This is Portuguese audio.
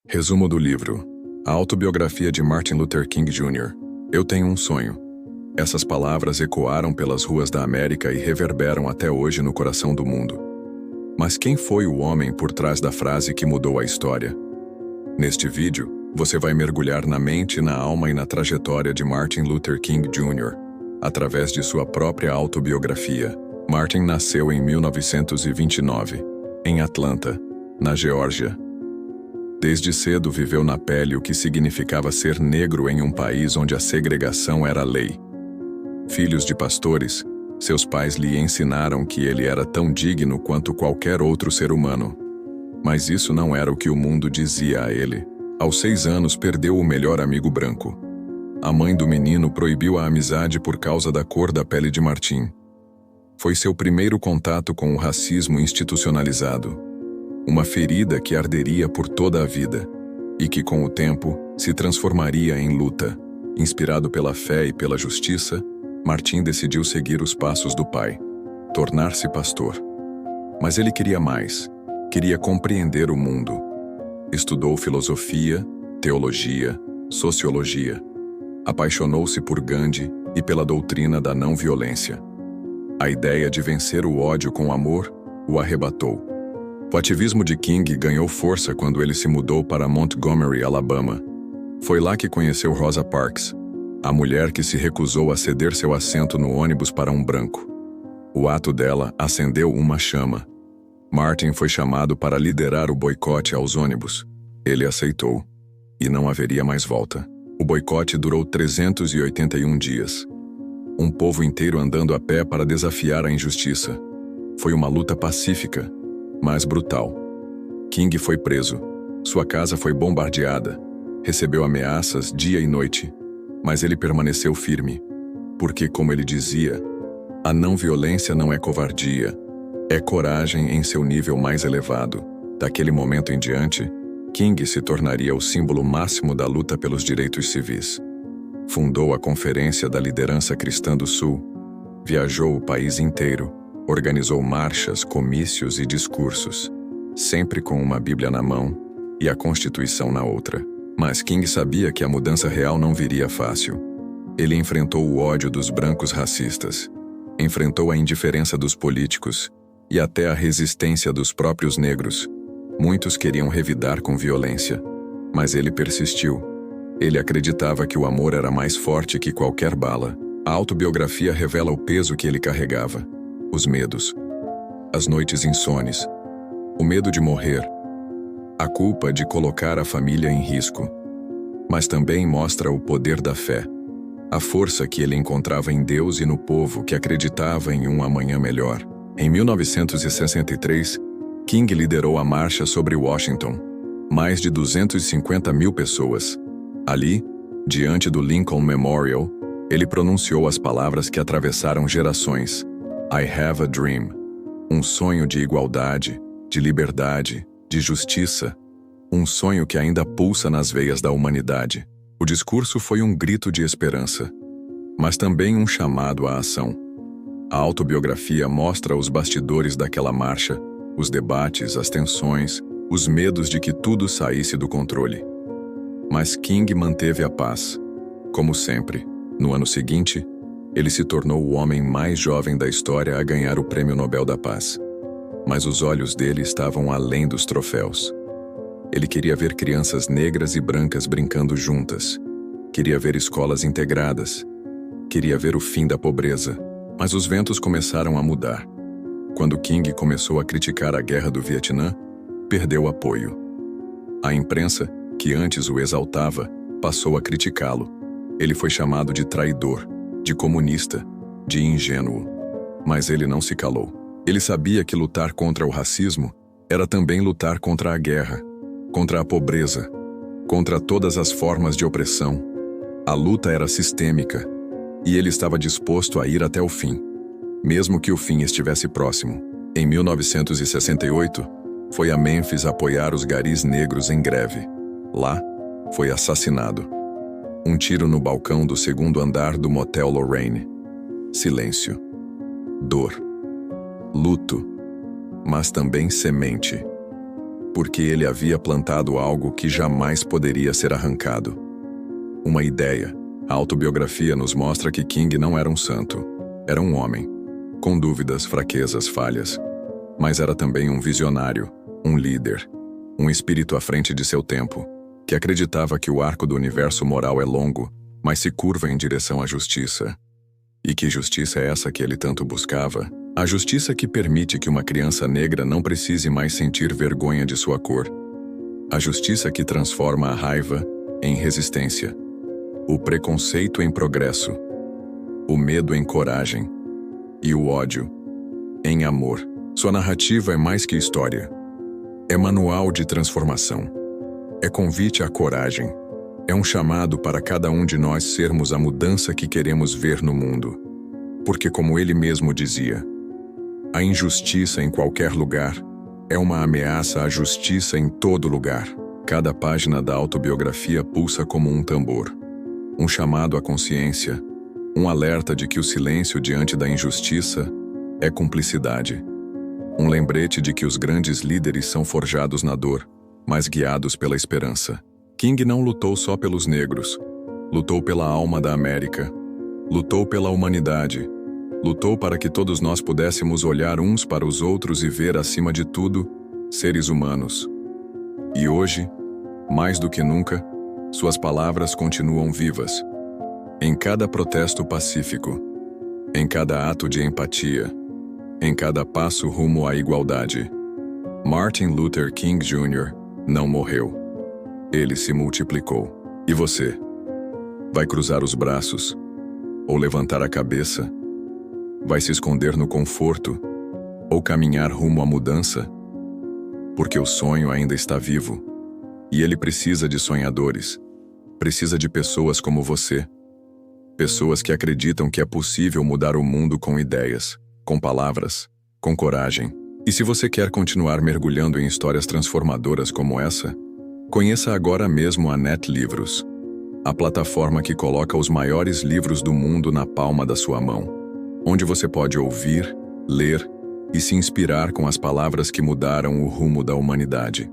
Resumo do livro: A autobiografia de Martin Luther King Jr. Eu tenho um sonho. Essas palavras ecoaram pelas ruas da América e reverberam até hoje no coração do mundo. Mas quem foi o homem por trás da frase que mudou a história? Neste vídeo, você vai mergulhar na mente, na alma e na trajetória de Martin Luther King Jr. através de sua própria autobiografia. Martin nasceu em 1929, em Atlanta, na Geórgia. Desde cedo viveu na pele o que significava ser negro em um país onde a segregação era lei. Filhos de pastores, seus pais lhe ensinaram que ele era tão digno quanto qualquer outro ser humano. Mas isso não era o que o mundo dizia a ele. Aos 6 anos perdeu o melhor amigo branco. A mãe do menino proibiu a amizade por causa da cor da pele de Martin. Foi seu primeiro contato com o racismo institucionalizado. Uma ferida que arderia por toda a vida, e que com o tempo se transformaria em luta. Inspirado pela fé e pela justiça, Martin decidiu seguir os passos do pai, tornar-se pastor. Mas ele queria mais, queria compreender o mundo. Estudou filosofia, teologia, sociologia. Apaixonou-se por Gandhi e pela doutrina da não-violência. A ideia de vencer o ódio com amor o arrebatou. O ativismo de King ganhou força quando ele se mudou para Montgomery, Alabama. Foi lá que conheceu Rosa Parks, a mulher que se recusou a ceder seu assento no ônibus para um branco. O ato dela acendeu uma chama. Martin foi chamado para liderar o boicote aos ônibus. Ele aceitou, e não haveria mais volta. O boicote durou 381 dias. Um povo inteiro andando a pé para desafiar a injustiça. Foi uma luta pacífica, mas brutal. King foi preso. Sua casa foi bombardeada. Recebeu ameaças dia e noite. Mas ele permaneceu firme. Porque, como ele dizia, a não-violência não é covardia. É coragem em seu nível mais elevado. Daquele momento em diante, King se tornaria o símbolo máximo da luta pelos direitos civis. Fundou a Conferência da Liderança Cristã do Sul. Viajou o país inteiro. Organizou marchas, comícios e discursos, sempre com uma Bíblia na mão e a Constituição na outra. Mas King sabia que a mudança real não viria fácil. Ele enfrentou o ódio dos brancos racistas, enfrentou a indiferença dos políticos e até a resistência dos próprios negros. Muitos queriam revidar com violência, mas ele persistiu. Ele acreditava que o amor era mais forte que qualquer bala. A autobiografia revela o peso que ele carregava. Os medos, as noites insones, o medo de morrer, a culpa de colocar a família em risco. Mas também mostra o poder da fé, a força que ele encontrava em Deus e no povo que acreditava em um amanhã melhor. Em 1963, King liderou a marcha sobre Washington, mais de 250 mil pessoas. Ali, diante do Lincoln Memorial, ele pronunciou as palavras que atravessaram gerações. I have a dream. Um sonho de igualdade, de liberdade, de justiça. Um sonho que ainda pulsa nas veias da humanidade. O discurso foi um grito de esperança, mas também um chamado à ação. A autobiografia mostra os bastidores daquela marcha, os debates, as tensões, os medos de que tudo saísse do controle. Mas King manteve a paz. Como sempre, no ano seguinte, ele se tornou o homem mais jovem da história a ganhar o Prêmio Nobel da Paz. Mas os olhos dele estavam além dos troféus. Ele queria ver crianças negras e brancas brincando juntas. Queria ver escolas integradas. Queria ver o fim da pobreza. Mas os ventos começaram a mudar. Quando King começou a criticar a guerra do Vietnã, perdeu apoio. A imprensa, que antes o exaltava, passou a criticá-lo. Ele foi chamado de traidor, de comunista, de ingênuo. Mas ele não se calou. Ele sabia que lutar contra o racismo era também lutar contra a guerra, contra a pobreza, contra todas as formas de opressão. A luta era sistêmica, e ele estava disposto a ir até o fim, mesmo que o fim estivesse próximo. Em 1968, foi a Memphis apoiar os garis negros em greve. Lá, foi assassinado. Um tiro no balcão do 2º andar do Motel Lorraine. Silêncio. Dor. Luto. Mas também semente. porque ele havia plantado algo que jamais poderia ser arrancado. Uma ideia. A autobiografia nos mostra que King não era um santo. Era um homem, com dúvidas, fraquezas, falhas. Mas era também um visionário, um líder, um espírito à frente de seu tempo, que acreditava que o arco do universo moral é longo, mas se curva em direção à justiça. E que justiça é essa que ele tanto buscava? A justiça que permite que uma criança negra não precise mais sentir vergonha de sua cor. A justiça que transforma a raiva em resistência, o preconceito em progresso, o medo em coragem e o ódio em amor. Sua narrativa é mais que história. É manual de transformação. É convite à coragem. É um chamado para cada um de nós sermos a mudança que queremos ver no mundo. Porque, como ele mesmo dizia, a injustiça em qualquer lugar é uma ameaça à justiça em todo lugar. Cada página da autobiografia pulsa como um tambor. Um chamado à consciência, um alerta de que o silêncio diante da injustiça é cumplicidade. Um lembrete de que os grandes líderes são forjados na dor, mas guiados pela esperança. King não lutou só pelos negros. Lutou pela alma da América. Lutou pela humanidade. Lutou para que todos nós pudéssemos olhar uns para os outros e ver, acima de tudo, seres humanos. E hoje, mais do que nunca, suas palavras continuam vivas. Em cada protesto pacífico, em cada ato de empatia, em cada passo rumo à igualdade. Martin Luther King Jr. não morreu. Ele se multiplicou. E você? Vai cruzar os braços? Ou levantar a cabeça? Vai se esconder no conforto? Ou caminhar rumo à mudança? Porque o sonho ainda está vivo. E ele precisa de sonhadores. Precisa de pessoas como você. Pessoas que acreditam que é possível mudar o mundo com ideias, com palavras, com coragem. E se você quer continuar mergulhando em histórias transformadoras como essa, conheça agora mesmo a NetLivros, a plataforma que coloca os maiores livros do mundo na palma da sua mão, onde você pode ouvir, ler e se inspirar com as palavras que mudaram o rumo da humanidade.